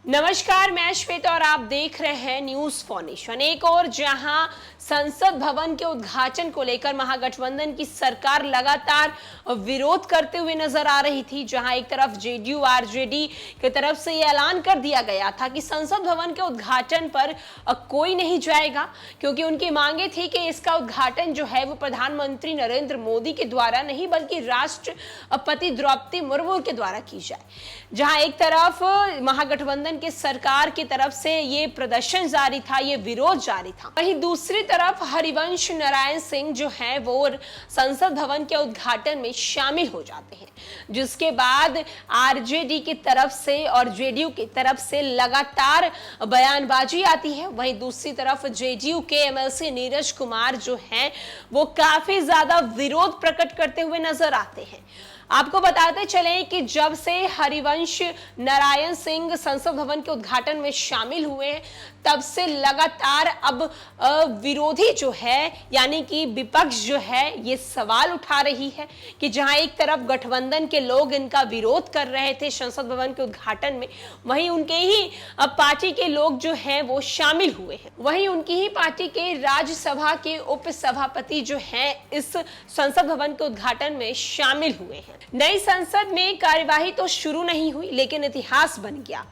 नमस्कार, मैं श्वेता और आप देख रहे हैं न्यूज फॉर नेशन। एक और जहां संसद भवन के उद्घाटन को लेकर महागठबंधन की सरकार लगातार विरोध करते हुए नजर आ रही थी, जहां एक तरफ जेडीयू आरजेडी की तरफ से यह ऐलान कर दिया गया था कि संसद भवन के उद्घाटन पर कोई नहीं जाएगा, क्योंकि उनकी मांगे थी कि इसका उद्घाटन जो है वो प्रधानमंत्री नरेंद्र मोदी के द्वारा नहीं बल्कि राष्ट्रपति द्रौपदी मुर्मू के द्वारा की जाए। जहां एक तरफ महागठबंधन की सरकार की तरफ से ये प्रदर्शन जारी था, ये विरोध जारी था, वहीं दूसरी तरफ हरिवंश नारायण सिंह जो है वो संसद भवन के उद्घाटन में शामिल हो जाते हैं, जिसके बाद आरजेडी की तरफ से और जेडीयू की तरफ से लगातार बयानबाजी आती है। वहीं दूसरी तरफ जेडीयू के एमएलसी नीरज कुमार जो हैं वो काफी ज्यादा विरोध प्रकट करते हुए नजर आते हैं। आपको बताते चलें कि जब से हरिवंश नारायण सिंह संसद भवन के उद्घाटन में शामिल हुए हैं, तब से लगातार अब विरोधी जो है यानी कि विपक्ष जो है ये सवाल उठा रही है कि जहां एक तरफ गठबंधन के लोग इनका विरोध कर रहे थे संसद भवन के उद्घाटन में, वहीं उनके ही पार्टी के लोग जो हैं वो शामिल हुए हैं। वहीं उनकी ही पार्टी के राज्यसभा के उपसभापति जो हैं इस संसद भवन के उद्घाटन में शामिल हुए हैं। नई संसद में कार्यवाही तो शुरू नहीं हुई, लेकिन इतिहास बन गया।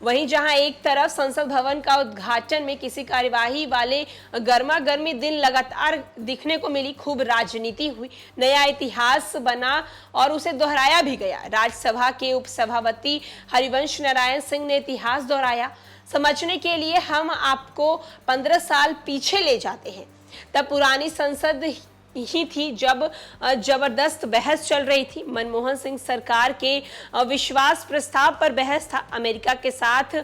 वहीं जहां एक तरफ संसद भवन का उद्घाटन में किसी कार्यवाही वाले गर्मा गर्मी दिन लगातार दिखने को मिली, खूब राजनीति हुई, नया इतिहास बना और उसे दोहराया भी गया। राज्यसभा के उपसभापति हरिवंश नारायण सिंह ने इतिहास दोहराया। समझने के लिए हम आपको 15 साल पीछे ले जाते हैं। तब पुरानी संसद ही थी जब जबरदस्त बहस चल रही थी। मनमोहन सिंह सरकार के विश्वास प्रस्ताव पर बहस था, अमेरिका के साथ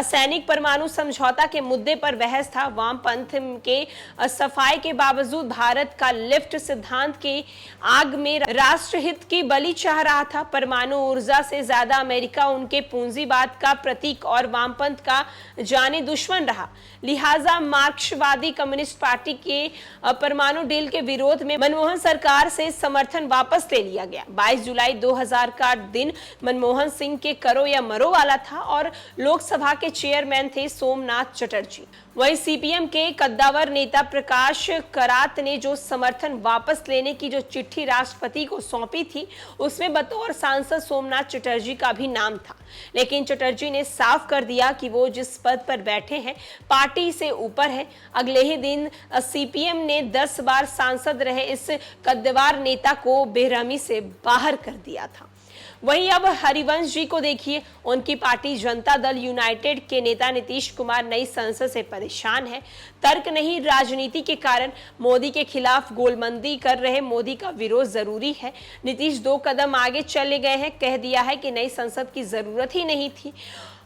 सैनिक परमाणु समझौता के मुद्दे पर बहस था, वामपंथ के सफाई के बावजूद भारत का लिफ्ट सिद्धांत के आग में राष्ट्रहित की बलि चाह रहा था, परमाणु ऊर्जा से ज्यादा अमेरिका उनके पूंजीवाद का प्रतीक और वामपंथ का जाने दुश्मन रहा, लिहाजा मार्क्सवादी कम्युनिस्ट पार्टी के परमाणु डील के विरोध में मनमोहन सरकार से समर्थन वापस ले लिया गया। 22 जुलाई 2000 का दिन मनमोहन सिंह के करो या मरो वाला था और लोकसभा के चेयरमैन थे सोमनाथ चटर्जी। वहीं सीपीएम के कद्दावर नेता प्रकाश करात ने जो समर्थन वापस लेने की जो चिट्ठी राष्ट्रपति को सौंपी थी, उसमें बतौर सांसद सोमनाथ चटर्जी का भी नाम था, लेकिन चटर्जी ने साफ कर दिया कि वो जिस पद पर बैठे हैं पार्टी से ऊपर है। अगले ही दिन सीपीएम ने 10 बार सांसद रहे इस कद्दावर नेता को बेरहमी से बाहर कर दिया था। वहीं अब हरिवंश जी को देखिए, उनकी पार्टी जनता दल यूनाइटेड के नेता नीतीश कुमार नई संसद से परेशान है। तर्क नहीं, राजनीति के कारण मोदी के खिलाफ गोलबंदी कर रहे मोदी का विरोध जरूरी है। नीतीश 2 कदम आगे चले गए हैं, कह दिया है कि नई संसद की जरूरत ही नहीं थी।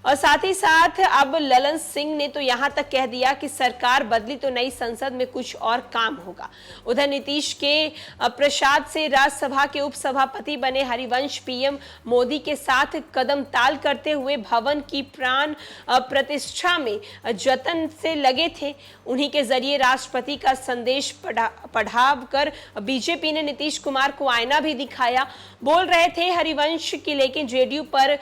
और साथ ही साथ अब ललन सिंह ने तो यहां तक कह दिया कि सरकार बदली तो नई संसद में कुछ और काम होगा। उधर नीतीश के प्रसाद से राज्यसभा के उपसभापति बने हरिवंश पीएम मोदी के साथ कदम ताल करते हुए भवन की प्राण प्रतिष्ठा में जतन से लगे थे। उन्हीं के जरिए राष्ट्रपति का संदेश पढ़ाकर बीजेपी ने नीतीश कुमार को आईना भी दिखाया। बोल रहे थे हरिवंश की, लेकिन जेडीयू पर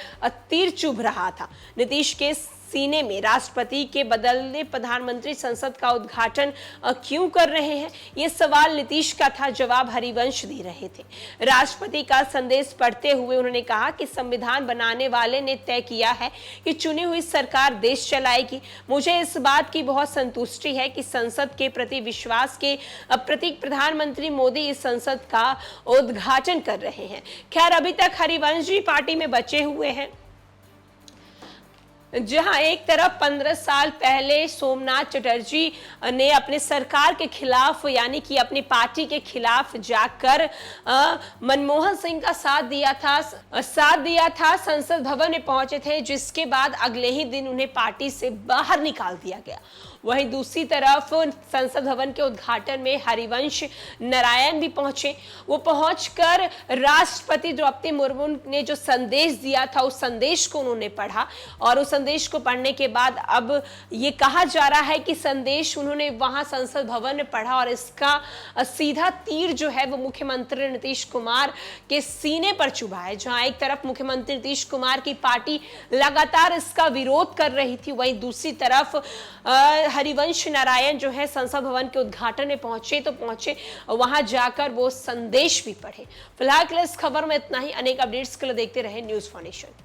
तीर चुभ रहा था। नीतीश के सीने में राष्ट्रपति के बदले प्रधानमंत्री संसद का उद्घाटन क्यों कर रहे हैं, ये सवाल नीतीश का था, जवाब हरिवंश दे रहे थे। राष्ट्रपति का संदेश पढ़ते हुए उन्होंने कहा कि संविधान बनाने वाले ने तय किया है कि चुनी हुई सरकार देश चलाएगी। मुझे इस बात की बहुत संतुष्टि है कि संसद के प्रति विश्वास के प्रतीक प्रधानमंत्री मोदी इस संसद का उद्घाटन कर रहे हैं। खैर, अभी तक हरिवंश जी पार्टी में बचे हुए हैं, जहां एक तरफ 15 साल पहले सोमनाथ चटर्जी ने अपने सरकार के खिलाफ यानी कि अपनी पार्टी के खिलाफ जाकर मनमोहन सिंह का साथ दिया था, संसद भवन में पहुंचे थे, जिसके बाद अगले ही दिन उन्हें पार्टी से बाहर निकाल दिया गया। वहीं दूसरी तरफ संसद भवन के उद्घाटन में हरिवंश नारायण भी पहुंचे। वो पहुंचकर राष्ट्रपति द्रौपदी मुर्मू ने जो संदेश दिया था उस संदेश को उन्होंने पढ़ा और उस संदेश को पढ़ने के बाद अब ये कहा जा रहा है कि संदेश उन्होंने वहां संसद भवन में पढ़ा और इसका सीधा तीर जो है वो मुख्यमंत्री नीतीश कुमार के सीने पर चुभा है। जहां एक तरफ मुख्यमंत्री नीतीश कुमार की पार्टी लगातार इसका विरोध कर रही थी, वहीं दूसरी तरफ हरिवंश नारायण जो है संसद भवन के उद्घाटन में पहुंचे वहां जाकर वो संदेश भी पढ़े। फिलहाल के लिए इस खबर में इतना ही। अनेक अपडेट्स के लिए देखते रहे न्यूज़ फाउंडेशन।